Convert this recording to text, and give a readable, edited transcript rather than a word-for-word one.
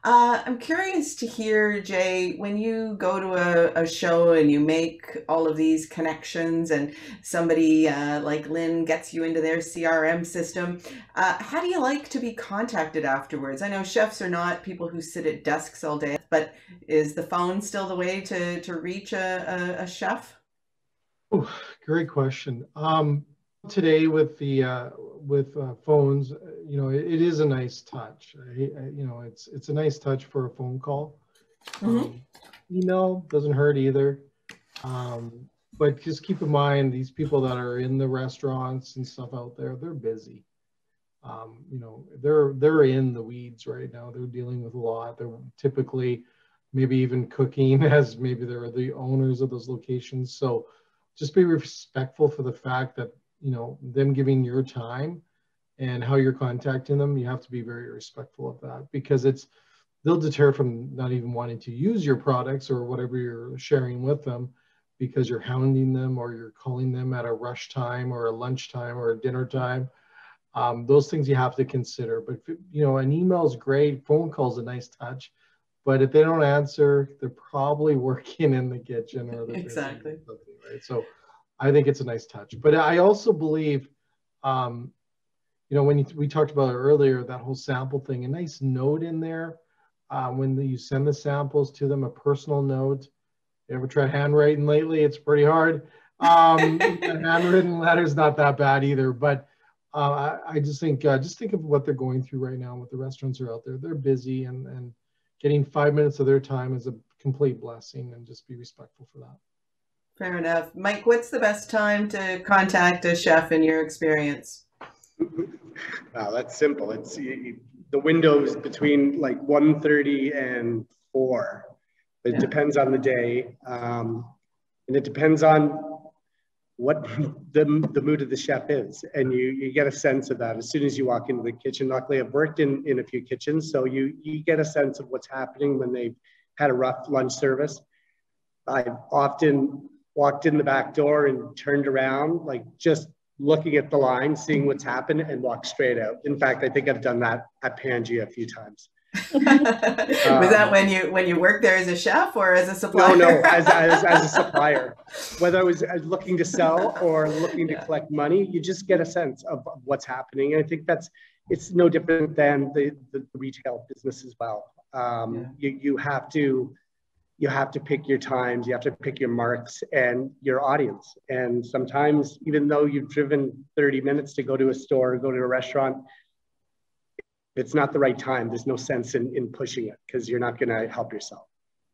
I'm curious to hear, Jay, when you go to a show and you make all of these connections and somebody like Lynn gets you into their CRM system, how do you like to be contacted afterwards? I know chefs are not people who sit at desks all day, but is the phone still the way to reach a chef? Oh, great question. Today with the phones, it is a nice touch. It's a nice touch for a phone call. Hmm. Email doesn't hurt either. But just keep in mind, these people that are in the restaurants and stuff out there, they're busy. They're in the weeds right now. They're dealing with a lot. They're typically maybe even cooking as maybe they're the owners of those locations. So just be respectful for the fact that, them giving your time and how you're contacting them, you have to be very respectful of that, because they'll deter from not even wanting to use your products or whatever you're sharing with them, because you're hounding them or you're calling them at a rush time or a lunch time or a dinner time. Those things you have to consider. But, an email is great. Phone call is a nice touch. But if they don't answer, they're probably working in the kitchen or they're busy Exactly. with something, right? So I think it's a nice touch. But I also believe, when we talked about it earlier, that whole sample thing, a nice note in there when you send the samples to them, a personal note. You ever tried handwriting lately? It's pretty hard. Handwritten letter's not that bad either. But I just think of what they're going through right now. What the restaurants are out there, they're busy, and getting 5 minutes of their time is a complete blessing, and just be respectful for that. Fair enough. Mike, what's the best time to contact a chef in your experience? Wow, that's simple. It's the windows between like 1:30 and 4. It depends on the day, and it depends on what the mood of the chef is, and you get a sense of that as soon as you walk into the kitchen. Luckily, I've worked in a few kitchens, so you get a sense of what's happening when they've had a rough lunch service. I've often walked in the back door and turned around, like just looking at the line, seeing what's happened, and walked straight out. In fact, I think I've done that at Pangea a few times. Was that when you worked there as a chef or as a supplier? No, as a supplier. Whether I was looking to sell or looking to collect money, you just get a sense of what's happening. And I think it's no different than the retail business as well. You have to pick your times, you have to pick your marks and your audience. And sometimes, even though you've driven 30 minutes to go to a store or go to a restaurant, if it's not the right time, there's no sense in pushing it, because you're not going to help yourself.